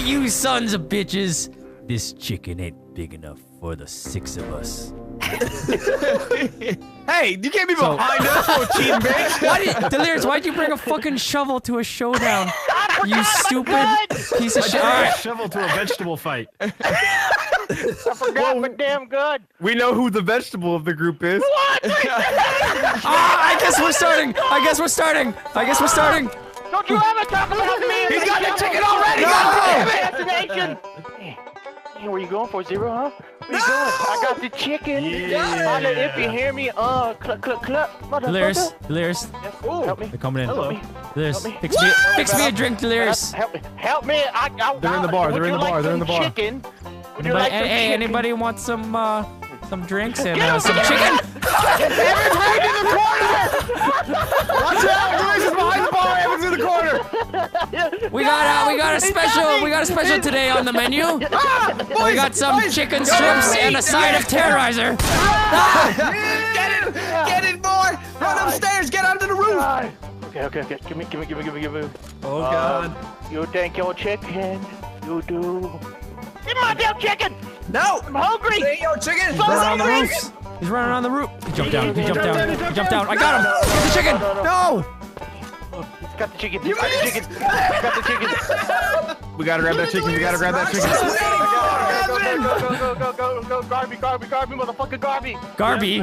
you sons of bitches! This chicken ain't big enough for the 6 of us. Hey, you can't be behind us, you cheating bitch. Delirious, why'd you bring a fucking shovel to a showdown? You stupid piece of shit. Alright. Shovel to a vegetable fight. I forgot, but damn good. We know who the vegetable of the group is. What? I guess we're starting. Don't you ever talk about me! He's got the chicken already! Assassination! Hey, where you going for, Zero, huh? Where you going? I got the chicken! Yeah. If you hear me, cluck, cluck, cluck. Delirious. Yes. Help me. They're coming in. Hello. Delirious. Help me. Fix me a drink, Delirious. Help me. They're in the bar, Would they're in you the bar, like they're in the some bar. Chicken? Would you like some Hey, chicken? anybody want some drinks and Get him, some get him. chicken? Everybody in the corner! Watch out! Delirious is behind the bar! Evan's in the corner! We got a special today on the menu. We got some chicken strips and a side of Terrorizer. Get it, boy! Run upstairs! Get onto the roof! Okay. Give me. Oh God! You think your chicken? You do. Give me my damn chicken! No! I'm hungry! Hey, yo, chicken! He's running on the roofs. He's running on the roof. He jumped down. I got him. Get the chicken. No. He's got the chicken. He's got the chicken. We gotta grab that chicken. Go, Garby, motherfucker, Garby. Garby.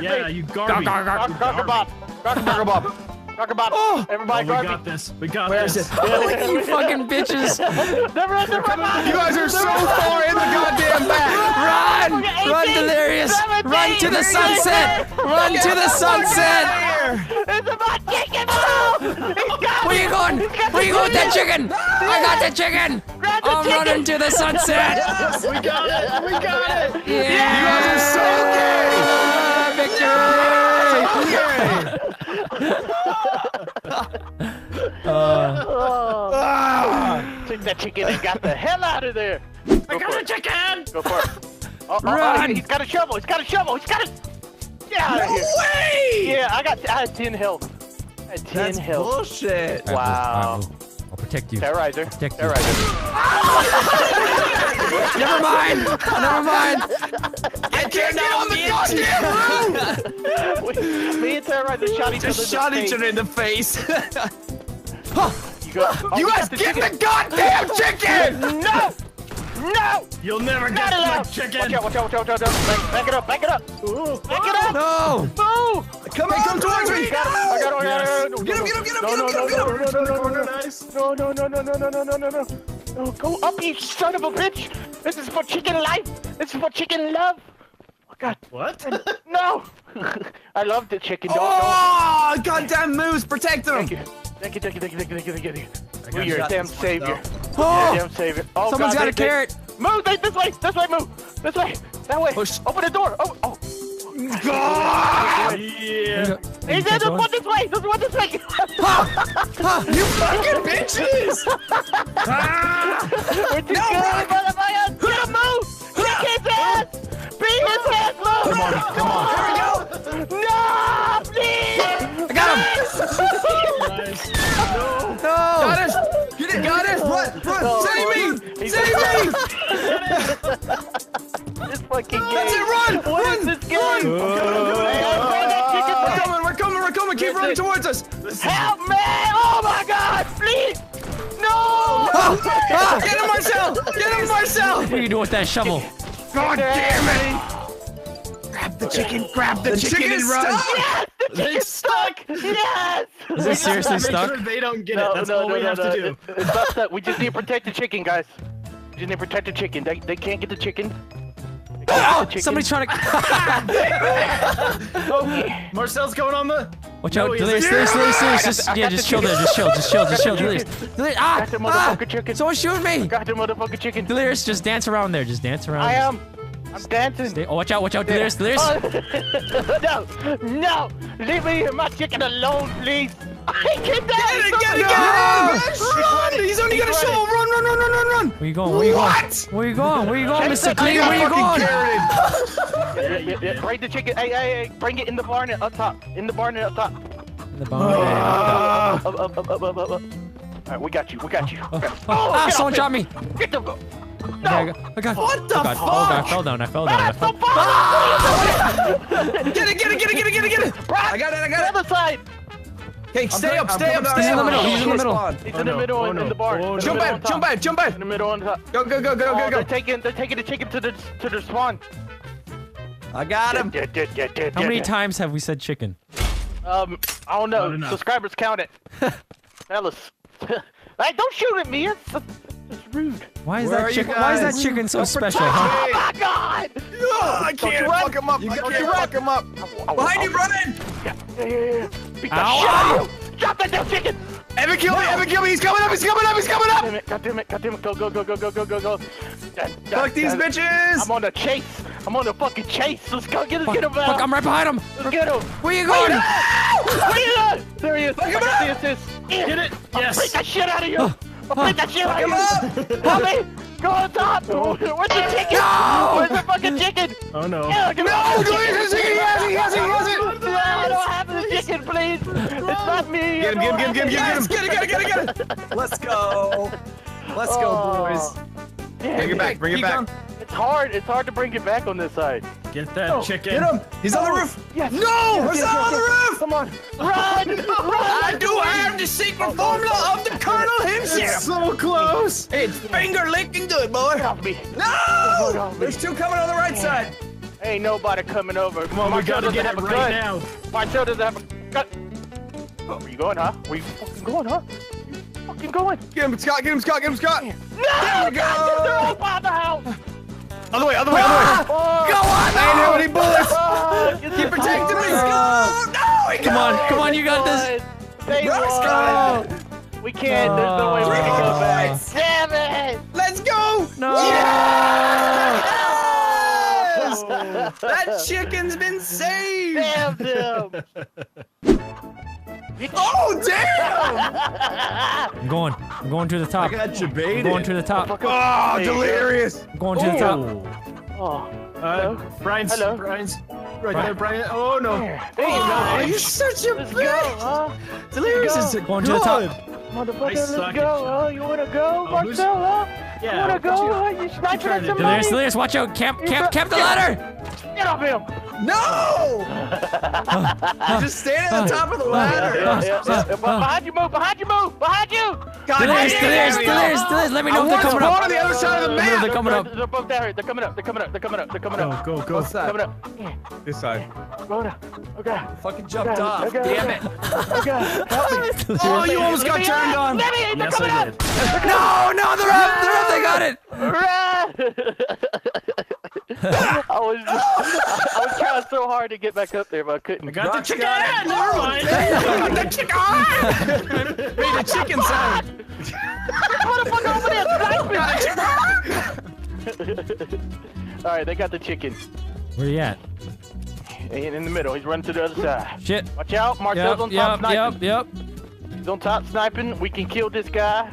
Yeah, you Garby. Garkabop. Everybody, We Garby. got this. We got Where this. is it? You fucking bitches. Never mind. You guys are so far in the goddamn back! Run, Delirious. Run to the sunset. Run to the sunset. It's about chicken! Where you going with that chicken? I got the chicken. I'm running to the sunset. We got it. Yeah. You guys are so Take that chicken and got the hell out of there! I got a chicken. Go for it. Run. He's got a shovel! Get out of here! way! Yeah, I had 10 health. That's bullshit. Wow. I'll protect you. Terrorizer. Protect you. Terrorizer. Never mind. I can't get on the goddamn roof! Me and Terrorizer shot each other in the face. You guys get the goddamn chicken! No! You'll never Not get my allowed! chicken. Watch out. Back it up! Back it up! No. Move! Come towards me! I got him! Get him! No, go up, you son of a bitch! This is for chicken life! This is for chicken love! Oh, God. What? No! I love the chicken. Oh, goddamn moose! Protect them! Thank you. You're a damn savior. Oh. You're a damn savior. Oh, Someone's God, got a carrot. Move! This way, move! This way! That way! Push. Open the door! Oh! God! Yeah. He said this one this way! You fucking bitches! We're too good, motherfucker! Get him, move! Kick his ass! Beat his ass, move! Come on! Here we go! No! Please! I got him. Nice. No. Got us! Run! Save me! This fucking game! That's it! Run! What is this game? We're coming! Keep running towards us! Help me! Oh my God! Please! No! Get him, Marcel! What are you doing with that shovel? God damn it! Grab the chicken and run! Yes! The chicken's stuck! Yes! Is this seriously Make stuck? sure they don't get it. That's all we have to do. It's not stuck. We just need to protect the chicken, guys. We just need to protect the chicken. They can't get the chicken. Oh, somebody's trying to. Marcel's going on the. Watch out, No, Delirious. Just chill there. Just chill, Delirious. Got the motherfucking chicken. Someone's shooting me. Got the motherfucking chicken. Delirious, just dance around there. Just dance around. I am. I'm dancing. Oh, watch out, Delirious. No! Leave me and my chicken alone, please. I can't dance. Get it! Run! He's only got a shovel! Run! Where you going, Mr. Check Clean? Where you going? Yeah, bring the chicken. Hey, bring it in the barn up top. In the barn up top. In the barn. Up. Alright, we got you. We got you. Ah, someone shot me. Get the. No. No. I got. What the Oh, fuck? God, I fell down. I fell down. I fell. Get it! I got it! The other side. Okay, stay up! He's in the middle. He's in the middle. He's in the middle in the bar. Oh, no. Jump in! In the middle on top. Go! They're taking the chicken to the spawn. I got him! How many times have we said chicken? I don't know. Not enough. Subscribers count it. Fellas. Hey, don't shoot at me. That's rude. Why is Where are that you chicken? Why is that guys? chicken so Don't special? protect Huh? Oh my God! I can't fuck him up! I can't fuck him up! Behind you, running! Yeah. Beat the Ow, shit out of you! Drop that damn chicken! Evan, kill me! He's coming up! God damn it! Go! Fuck these bitches! I'm on the chase! I'm on the fucking chase! Let's go! Get him Fuck, out! I'm right behind him. Let's get him! Where you going? What are you doing? There he is! I can see assist! Get it? I'll Yes. beat that shit out of you! I'll beat that shit out of you! Help me! Go on top! Where's the chicken? Where's the fucking chicken? Oh no. Yeah, give me the chicken! He has it! I don't have the chicken, please! It's not me! Get him! Get it! Let's go, boys! Bring it back! It's hard to bring it back on this side. Get that chicken. Get him! He's on the roof! Yes. No! He's not on the roof! Come on! Run! I do have the secret formula of the Colonel himself! So close. It's finger licking good, boy! Get off me! No! There's two coming on the right side! Ain't nobody coming over. Come on, we gotta get it right now. Marcel doesn't have a gun. Where you going, huh? Where you fucking going, huh? Where you fucking going? Get him, Scott! No! There we go! God, they're all by the house! Other way! Oh, Go on! I ain't hit any bullets! Keep Protecting me! No! He Come got on, come on, you got this. They Rock's won. got it! We can't. There's no way we're gonna go back. Points. Damn it! Let's go! No. Yes! That chicken's been saved! Damn them! Oh, damn! I'm going to the top. got you I'm baited. going to the top. Oh, delirious! I'm going to the top. Oh. Hello? Brian's Hello? right there, Brian. Oh no. There you Oh, go. you're such a Let's bitch! go, huh? Delirious Let's is Going to the top. Motherfucker, I let's suck go, at huh? You wanna go, Oh, who's- Marcel, huh? You Yeah. wanna go, huh? You sniping trying at to do? somebody? Delirious, watch out. Camp the ladder. Get off him! No! Just stand at the top of the ladder. Behind you, move! Behind you! God Delirious, damn it. let me know if they're coming Spawn up. on the other side of the Let me know if they're map. coming up. They're both there. They're coming up. They're coming up. Go. What's that? Coming up. This side. Going up. Okay. Fucking jumped off. Okay. Damn it. Okay. Help me. Oh, you almost got turned on. Let me in. They're Yes, coming I up. did. No, they're up. They got it. I was trying so hard to get back up there, but I couldn't. I got the Rock's chicken. got it. Never mind. The chicken! Made a chicken sound. Motherfucker over there sniping! Alright, they got the chicken. Where you at? In the middle. He's running to the other side. Shit. Watch out. Marcel's on top sniping. Yep. He's on top sniping. We can kill this guy.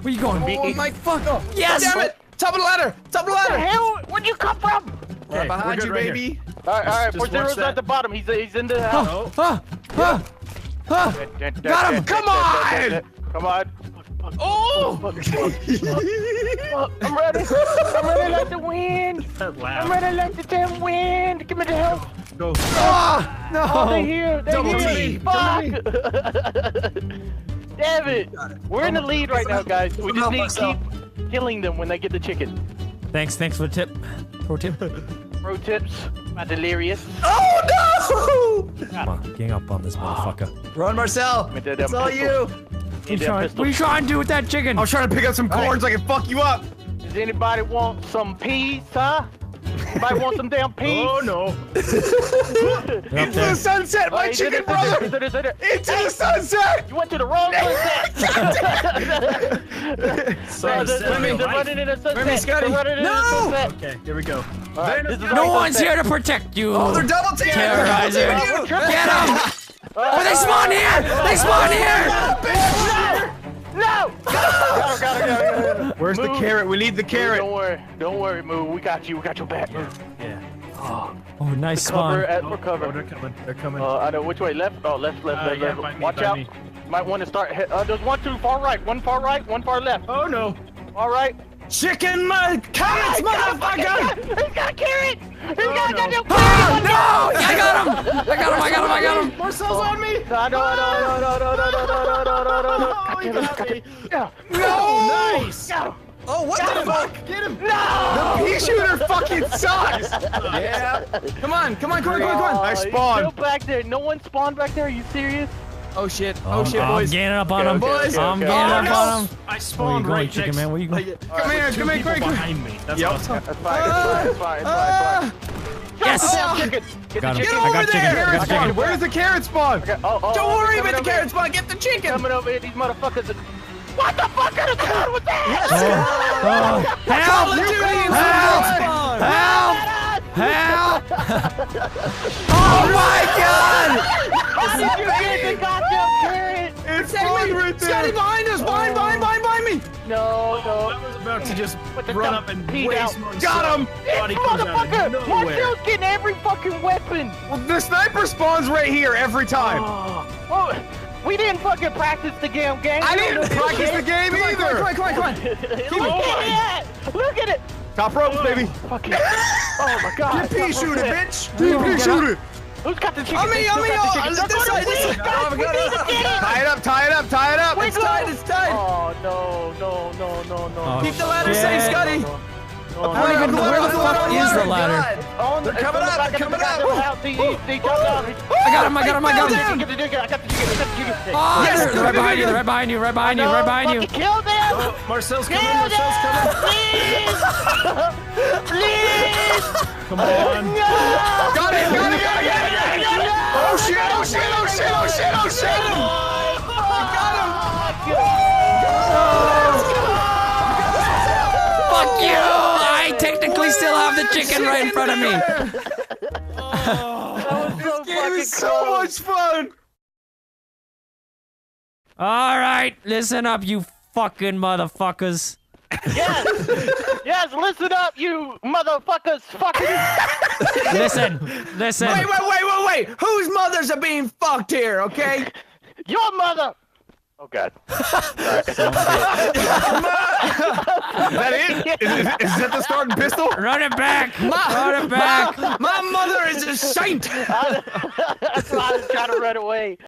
Where you going? Oh my fuck! Oh, Yes! damn it! Top of the ladder! Top of the What the ladder! hell? Where'd you come from? Okay, Behind we're good you, right baby. here. Alright. Just For zero's watch that. at the bottom. He's in the house. Got him. Come on! Come on. Oh! I'm ready. I'm ready like the wind. That I'm loud. ready like the damn wind. Give me the help. Go. Oh, Oh, they No. here. They Double here. T. Fuck. Damn it. We're in the lead right now, guys. We just need to keep killing them when they get the chicken. Thanks for the tip. Pro tip. Pro tips by Delirious. Oh no! Come on, gang up on this motherfucker. Run, Marcel. With that It's damn all pistol. you. What are you trying to do with that chicken? I was trying to pick up some corn so I can fuck you up. Does anybody want some peas, huh? Anybody want some damn peas? Oh no. Into the sunset, my chicken brother! Into the sunset! You went to the wrong sunset! They're running in the sunset! Let me, Scotty. They're running in the No! sunset! Okay, here we go. All right, this is No our one's sunset. here to protect you. Oh, they're double teaming! Terrorizer. They're Get them! Oh, they spawned here! They spawned here! No! Got her. Where's the Move. carrot? We need the carrot. Don't worry, Moo. We got you. We got your back. Yeah. Oh, nice Cover spawn. for Oh, cover. they're coming. They're coming. I know which way. Left. Oh, left. yeah, Left. by me, Watch by out. me. Might want to start. There's one, two, far right, one far right, one far left. Oh no. All right. Chicken carrots, motherfucker! He's got a carrot! He's got a goddamn Oh, carrot! no! I got him! I got him! Marcel's on me. No. Oh, he got me. No! Nice. No! Oh, what the fuck? Get him. No! The pea shooter fucking sucks! Yeah. Come on. I spawned. Still back there. No one spawned back there. Are you serious? Oh shit, I'm boys. getting up on him. boys. I'm getting up on him. I spawned Where you going, right chicken next. man? Where you going? Come here, Two people behind me. That's Yep. awesome. That's fine. It's fine. Yes! Chicken. Get Got the him. chicken. Get over I got chicken. there! I got chicken. Where's the carrot spawn? Oh, Don't worry coming about the over carrot spawn, get the here. chicken! Coming over here. These motherfuckers. What the fuck kind of sound was that? Help! Call of Duty in Help! spawn! Help! Help! Oh my god! How did you get the goddamn carrot? It's spawned right there! Scotty, behind us! Behind me! No. I was about to just Put the run dumb up and peed waste out. myself. Got him! Body comes out of Motherfucker! nowhere. Marcel's getting every fucking weapon! Well, the sniper spawns right here every time. Oh, we didn't fucking practice the game. I didn't practice the game either! Come on. Look at it! Top ropes, baby! Fucking. Oh my god. Pea shooter, bitch! Pea shooter! Who's got the chicken? On me! This side! Tie it up! It's tied! Oh no. Oh, Keep the ladder shit. safe, Scotty! Where the fuck is the ladder? They're coming up! I got him! got the chicken. Oh, Yes, they're right behind you! Right behind you! Kill them! Marcel's coming. Kill Marcel's coming. them! Please! Come on. Got it! Oh shit! Fuck you! I technically still have the chicken right in front of me. So It was so much fun! All right, listen up, you fucking motherfuckers. Yes, listen up, you motherfuckers! Fucking. Listen. Wait! Whose mothers are being fucked here, okay? Your mother! Oh god. Is that it? Is that the starting pistol? Run it back! My mother is a saint! That's why I was trying to run away.